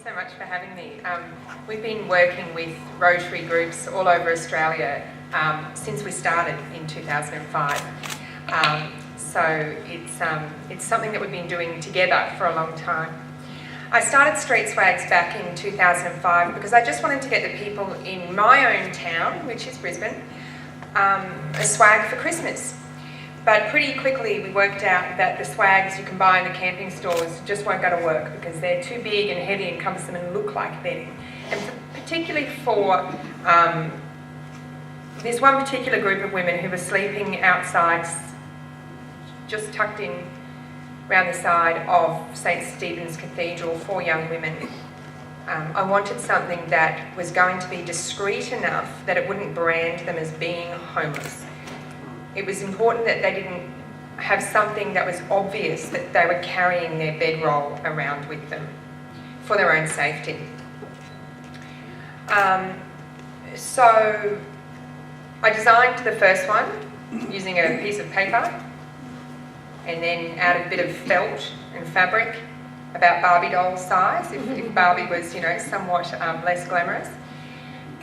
so much for having me. We've been working with Rotary groups all over Australia since we started in 2005. So it's something that we've been doing together for a long time. I started Street Swags back in 2005 because I just wanted to get the people in my own town, which is Brisbane, a swag for Christmas. But pretty quickly we worked out that the swags you can buy in the camping stores just won't go to work because they're too big and heavy and cumbersome and look like bedding. And particularly for, there's one particular group of women who were sleeping outside, just tucked in around the side of St. Stephen's Cathedral, 4 young women. I wanted something that was going to be discreet enough that it wouldn't brand them as being homeless. It was important that they didn't have something that was obvious that they were carrying their bedroll around with them for their own safety. So I designed the first one using a piece of paper and then out of a bit of felt and fabric about Barbie doll size, if Barbie was, you know, somewhat less glamorous.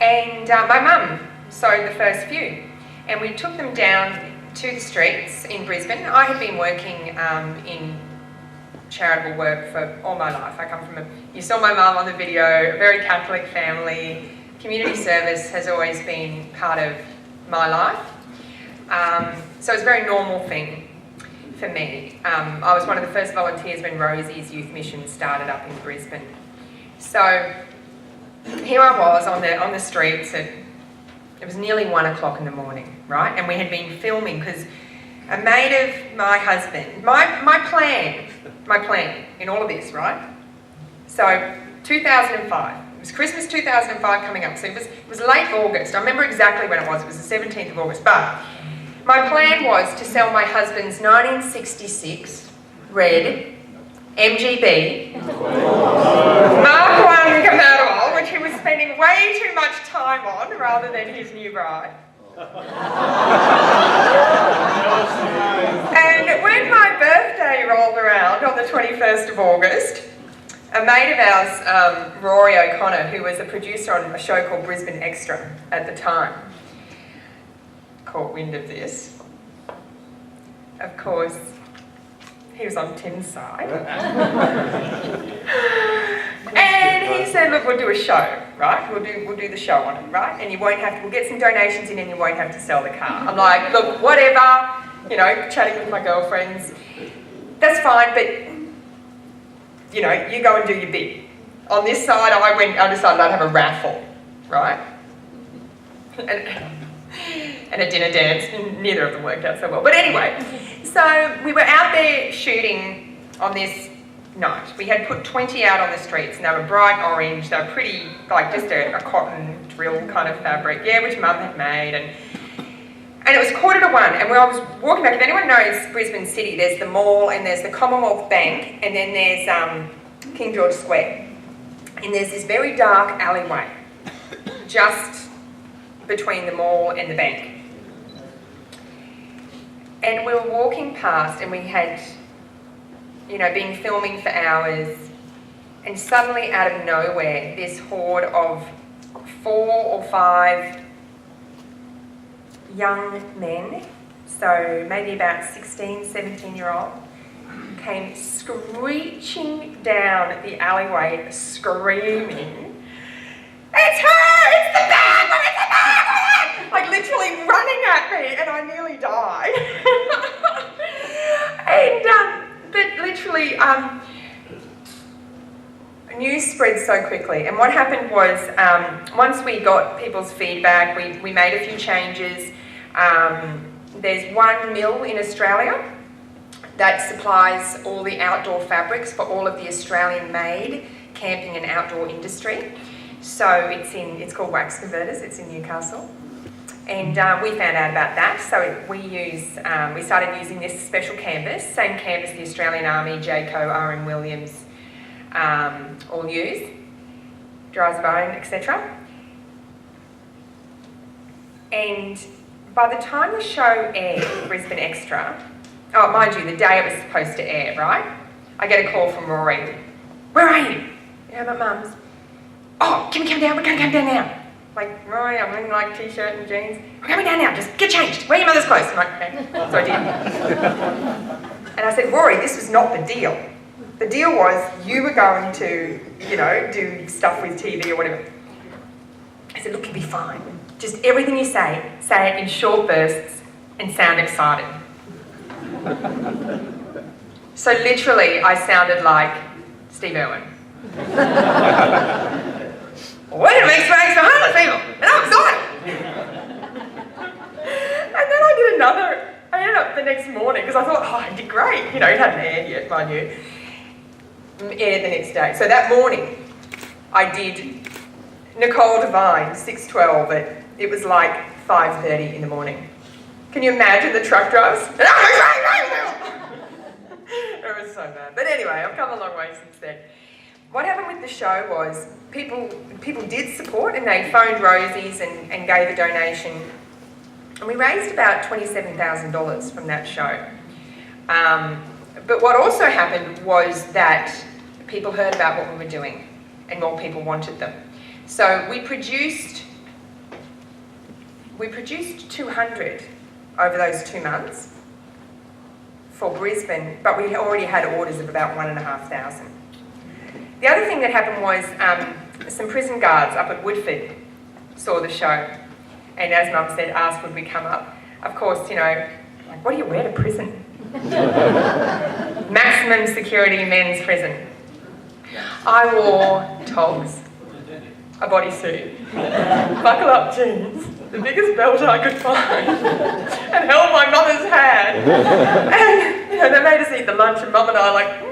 And my mum sewed the first few. And we took them down to the streets in Brisbane. I had been working in charitable work for all my life. I come from you saw my mum on the video, a very Catholic family. Community service has always been part of my life. So it's a very normal thing for me. I was one of the first volunteers when Rosie's youth mission started up in Brisbane. So here I was on the streets at, it was nearly 1 o'clock in the morning, right? And we had been filming because a mate of my husband, my plan in all of this, right? So 2005, it was Christmas 2005 coming up. So it was late August. I remember exactly when it was the 17th of August. But my plan was to sell my husband's 1966 red MGB Mark 1 convertible, which he was spending way too much time on rather than his new bride. And when my birthday rolled around on the 21st of August, a mate of ours, Rory O'Connor, who was a producer on a show called Brisbane Extra at the time, caught wind of this. Of course, he was on Tim's side. And he said, look, we'll do a show, right? We'll do the show on it, right? And you won't have to, we'll get some donations in and you won't have to sell the car. I'm like, look, whatever, you know, chatting with my girlfriends. That's fine, but, you know, you go and do your bit. On this side, I decided I'd have a raffle, right? And a dinner dance, and neither of them worked out so well. But anyway, so we were out there shooting on this night. We had put 20 out on the streets, and they were bright orange. They were pretty, like just a cotton drill kind of fabric, yeah, which Mum had made. And it was 1:45, and when I was walking back, if anyone knows Brisbane City, there's the mall, and there's the Commonwealth Bank, and then there's King George Square. And there's this very dark alleyway, just between the mall and the bank. And we were walking past and we had, you know, been filming for hours, and suddenly out of nowhere, this horde of 4 or 5 young men, so maybe about 16, 17-year-old, came screeching down the alleyway, screaming, "It's her! It's the bad one! It's the bad one!" Like literally running at me, and I nearly died. But literally, news spread so quickly. And what happened was, once we got people's feedback, we made a few changes. There's one mill in Australia that supplies all the outdoor fabrics for all of the Australian-made camping and outdoor industry. So it's called Wax Converters. It's in Newcastle, and we found out about that. So we started using this special canvas, same canvas the Australian Army, Jayco, R.M. Williams all use, dries bone, etc. And by the time the show aired, Brisbane Extra, oh, mind you, the day it was supposed to air, right? I get a call from Rory. "Where are you?" Yeah, my mum's. Oh, can we come down? We're going to come down now. Like, right, I'm wearing like t-shirt and jeans. We're coming down now, just get changed. Wear your mother's clothes. I'm like, okay. So I did. And I said, Rory, this was not the deal. The deal was you were going to, you know, do stuff with TV or whatever. I said, look, you'll be fine. Just everything you say it in short bursts and sound excited. So literally, I sounded like Steve Irwin. We're going to make space for homeless people, and I'm excited. And then I ended up the next morning, because I thought, oh, I did great. You know, it hadn't aired yet, mind you. Aired the next day. So that morning, I did Nicole Devine, 6:12, but it was like 5:30 in the morning. Can you imagine the truck drivers? It was so bad. But anyway, I've come a long way since then. What happened with the show was people did support, and they phoned Rosie's and gave a donation. And we raised about $27,000 from that show. But what also happened was that people heard about what we were doing and more people wanted them. So we produced 200 over those 2 months for Brisbane, but we already had orders of about 1,500. The other thing that happened was some prison guards up at Woodford saw the show, and as Mum said, asked would we come up. Of course, you know, like, what do you wear to prison? Maximum security men's prison. I wore togs, a bodysuit, buckle-up jeans, the biggest belt I could find, and held my mother's hand. And, you know, they made us eat the lunch, and Mum and I like,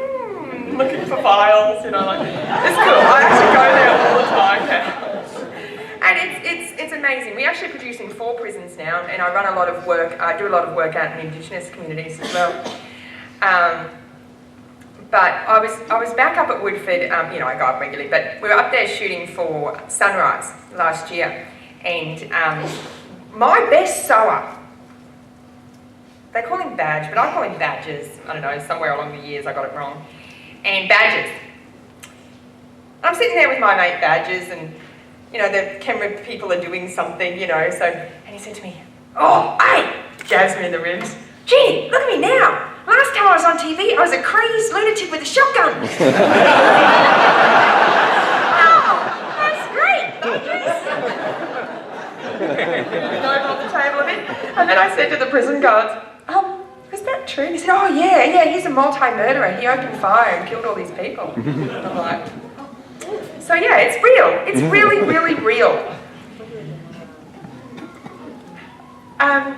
looking for files, you know, like, it's cool. I actually go there all the time now. And it's amazing. We're actually producing 4 prisons now, and I run a lot of work, I do a lot of work out in Indigenous communities as well. But I was back up at Woodford, you know, I go up regularly, but we were up there shooting for Sunrise last year, and my best sewer, they call him Badge, but I call him Badges. I don't know, somewhere along the years I got it wrong. And Badges. I'm sitting there with my mate Badges, and you know, the camera people are doing something, you know, so, and he said to me, oh, hey, jabs me in the ribs. Gee, look at me now. Last time I was on TV, I was a crazed lunatic with a shotgun. Oh, that's great, Badges. Over on the table a bit, and then I said to the prison guards, is that true? And he said, oh yeah, he's a multi-murderer. He opened fire and killed all these people. I'm like, so yeah, it's real. It's really, really real. I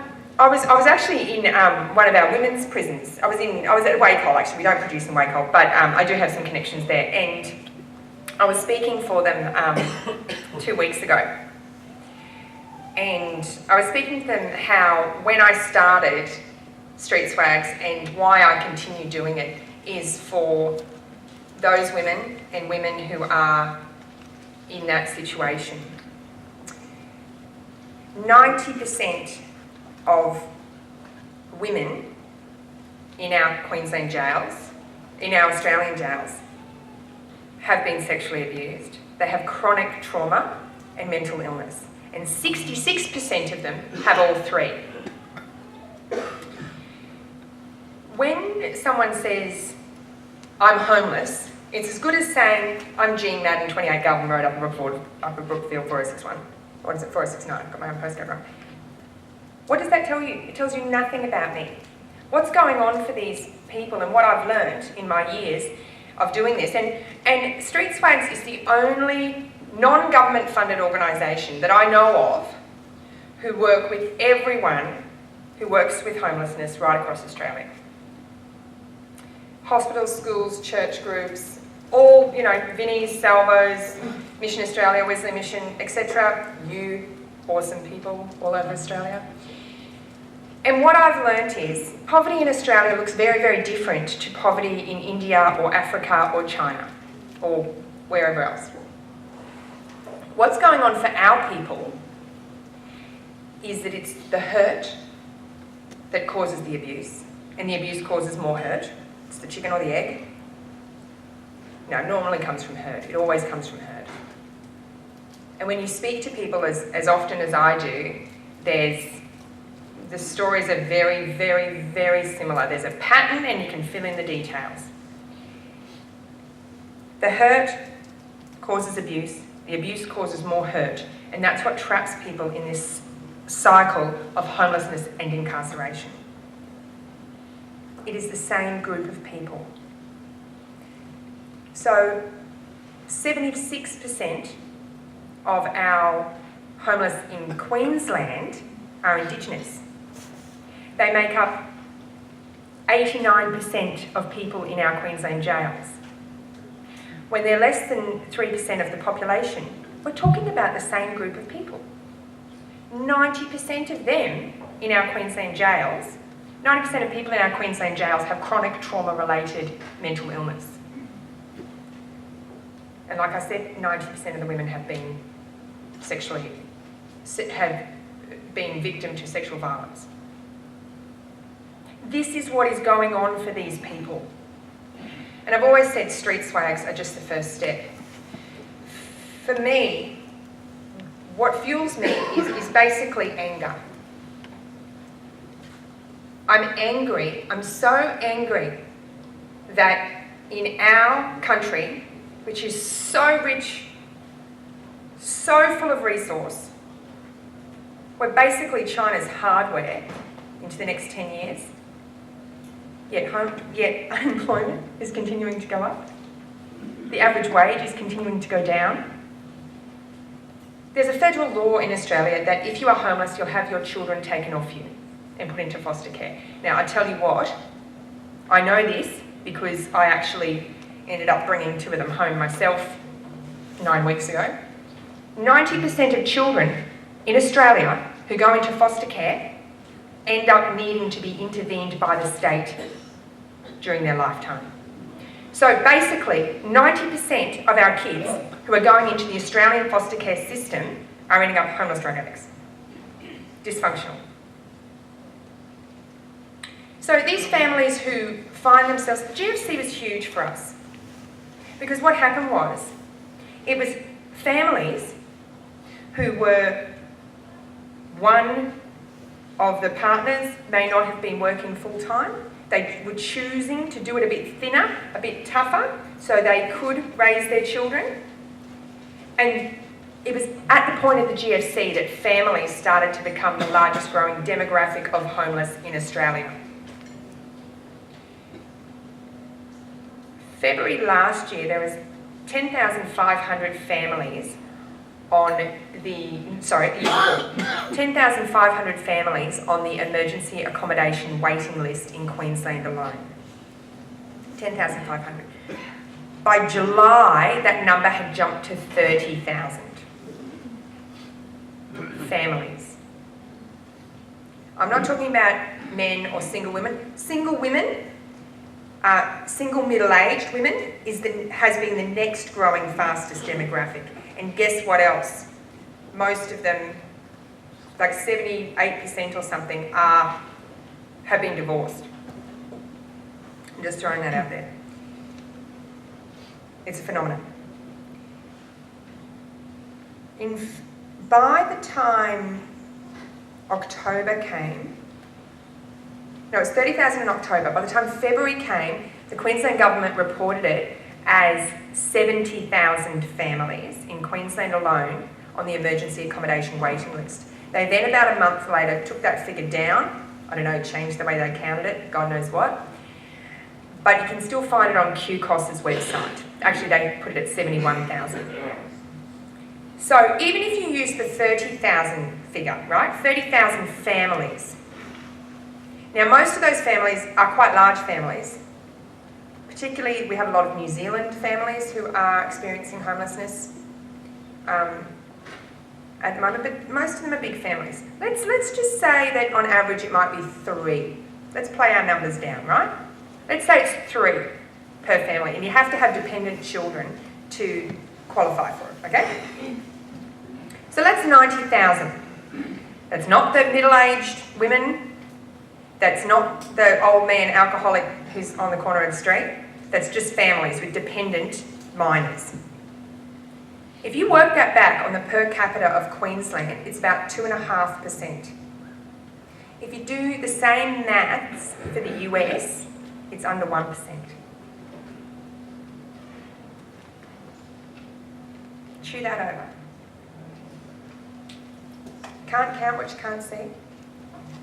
was actually in one of our women's prisons. I was at Wacol, actually. We don't produce in Wacol, but I do have some connections there. And I was speaking for them 2 weeks ago. And I was speaking to them how when I started Street Swags and why I continue doing it is for those women and women who are in that situation. 90% of women in our Queensland jails, in our Australian jails, have been sexually abused. They have chronic trauma and mental illness, and 66% of them have all 3. When someone says, I'm homeless, it's as good as saying, I'm Jean Madden, 28 Galvin Road, Upper Brookfield, 4061. What is it, 4069? I've got my own postcode wrong. What does that tell you? It tells you nothing about me. What's going on for these people and what I've learned in my years of doing this. And Street Swags is the only non-government funded organisation that I know of who work with everyone who works with homelessness right across Australia. Hospitals, schools, church groups, all, you know, Vinnie's, Salvos, Mission Australia, Wesley Mission, etc. You awesome people all over Australia. And what I've learnt is poverty in Australia looks very, very different to poverty in India or Africa or China or wherever else. What's going on for our people is that it's the hurt that causes the abuse, and the abuse causes more hurt. It's the chicken or the egg. normally comes from hurt. It always comes from hurt. And when you speak to people as often as I do, the stories are very, very, very similar. There's a pattern and you can fill in the details. The hurt causes abuse. The abuse causes more hurt. And that's what traps people in this cycle of homelessness and incarceration. It is the same group of people. So 76% of our homeless in Queensland are Indigenous. They make up 89% of people in our Queensland jails. When they're less than 3% of the population, we're talking about the same group of people. 90% of them in our Queensland jails, 90% of people in our Queensland jails have chronic trauma-related mental illness. And like I said, 90% of the women have been victim to sexual violence. This is what is going on for these people. And I've always said street swags are just the first step. For me, what fuels me is basically anger. I'm so angry that in our country, which is so rich, so full of resource, we're basically China's hardware into the next 10 years, yet unemployment is continuing to go up. The average wage is continuing to go down. There's a federal law in Australia that if you are homeless, you'll have your children taken off you and put into foster care. Now, I tell you what, I know this because I actually ended up bringing 2 of them home myself 9 weeks ago. 90% of children in Australia who go into foster care end up needing to be intervened by the state during their lifetime. So basically, 90% of our kids who are going into the Australian foster care system are ending up homeless drug addicts. Dysfunctional. So these families who find themselves... GFC was huge for us. Because what happened was, it was families who were... One of the partners may not have been working full-time. They were choosing to do it a bit thinner, a bit tougher, so they could raise their children. And it was at the point of the GFC that families started to become the largest growing demographic of homeless in Australia. February last year, there was 10,500 families on the, 10,500 families on the emergency accommodation waiting list in Queensland alone. 10,500. By July, that number had jumped to 30,000 families. I'm not talking about men or single women. Single women, single middle-aged women has been the next growing fastest demographic. And guess what else? Most of them, like 78% or something, have been divorced. I'm just throwing that out there. It's a phenomenon. By the time October came, no, it was 30,000 in October. By the time February came, the Queensland government reported it as 70,000 families in Queensland alone on the emergency accommodation waiting list. They then, about a month later, took that figure down. I don't know, changed the way they counted it, God knows what. But you can still find it on QCOS's website. Actually, they put it at 71,000. So even if you use the 30,000 figure, right? 30,000 families. Now, most of those families are quite large families. Particularly, we have a lot of New Zealand families who are experiencing homelessness at the moment, but most of them are big families. Let's just say that on average it might be 3. Let's play our numbers down, right? Let's say it's 3 per family, and you have to have dependent children to qualify for it, okay? So that's 90,000. That's not the middle-aged women. That's not the old man alcoholic who's on the corner of the street. That's just families with dependent minors. If you work that back on the per capita of Queensland, it's about 2.5%. If you do the same maths for the US, it's under 1%. Chew that over. Can't count what you can't see.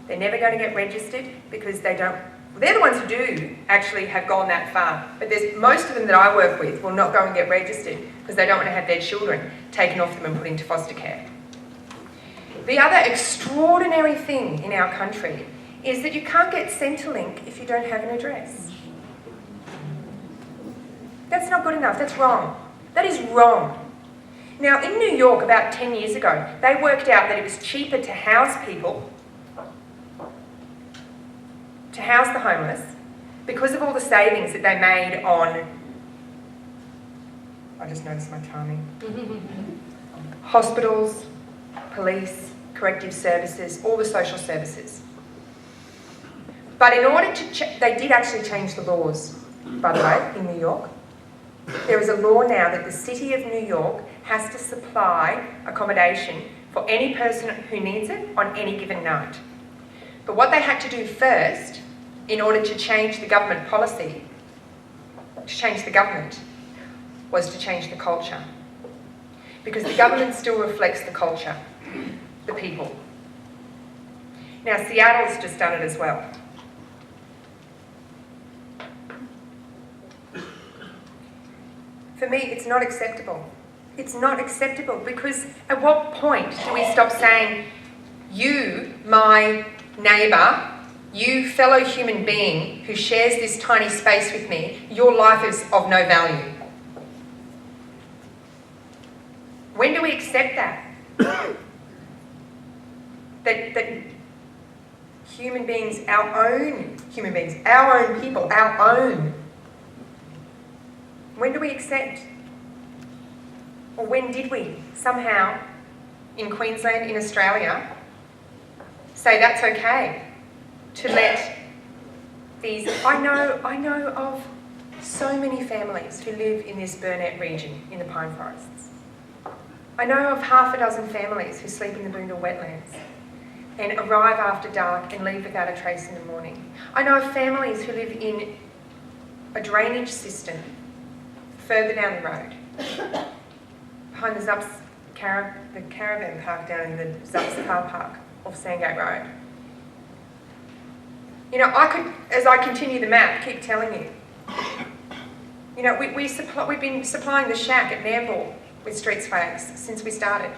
They're never going to get registered because they don't. They're the ones who do actually have gone that far. But there's most of them that I work with will not go and get registered because they don't want to have their children taken off them and put into foster care. The other extraordinary thing in our country is that you can't get Centrelink if you don't have an address. That's not good enough. That's wrong. That is wrong. Now, in New York about 10 years ago, they worked out that it was cheaper to house people, to house the homeless, because of all the savings that they made on, I just noticed my timing, hospitals, police, corrective services, all the social services. But in order to, they did actually change the laws, by the way, in New York. There is a law now that the City of New York has to supply accommodation for any person who needs it on any given night. But what they had to do first, in order to change the government policy, to change the government, was to change the culture. Because the government still reflects the culture, the people. Now, Seattle's just done it as well. For me, it's not acceptable. It's not acceptable because at what point do we stop saying, you, my neighbour, you fellow human being who shares this tiny space with me, your life is of no value? When do we accept that? that human beings, our own human beings, our own people, our own. When do we accept? Or when did we somehow, in Queensland, in Australia, say that's okay to let these... I know of so many families who live in this Burnett region, in the pine forests. I know of half a dozen families who sleep in the Boondall wetlands and arrive after dark and leave without a trace in the morning. I know of families who live in a drainage system further down the road, behind the Zups the caravan park down in the Zups car park off Sandgate Road. You know, I could, as I continue the map, keep telling you. You know, we've been supplying the shack at Nambour with street swags since we started.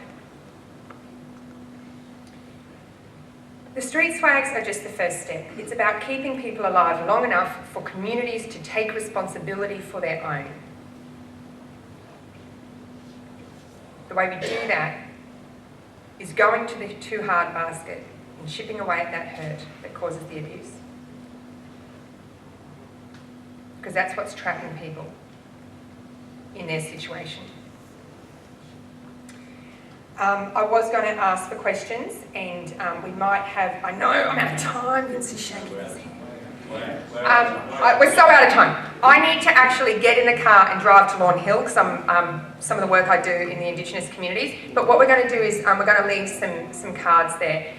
The street swags are just the first step. It's about keeping people alive long enough for communities to take responsibility for their own. The way we do that is going to the too hard basket and chipping away at that hurt that causes the abuse. Because that's what's trapping people in their situation. I was going to ask for questions, and we might have... I know I'm out of time. Vince is shaking his head. We're so out of time. I need to actually get in the car and drive to Lawn Hill because some of the work I do in the Indigenous communities. But what we're going to do is we're going to leave some cards there.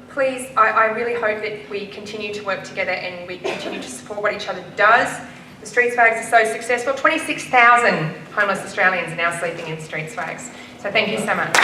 Please, I really hope that we continue to work together and we continue to support what each other does. The street swags are so successful. 26,000 homeless Australians are now sleeping in street swags. So thank you so much.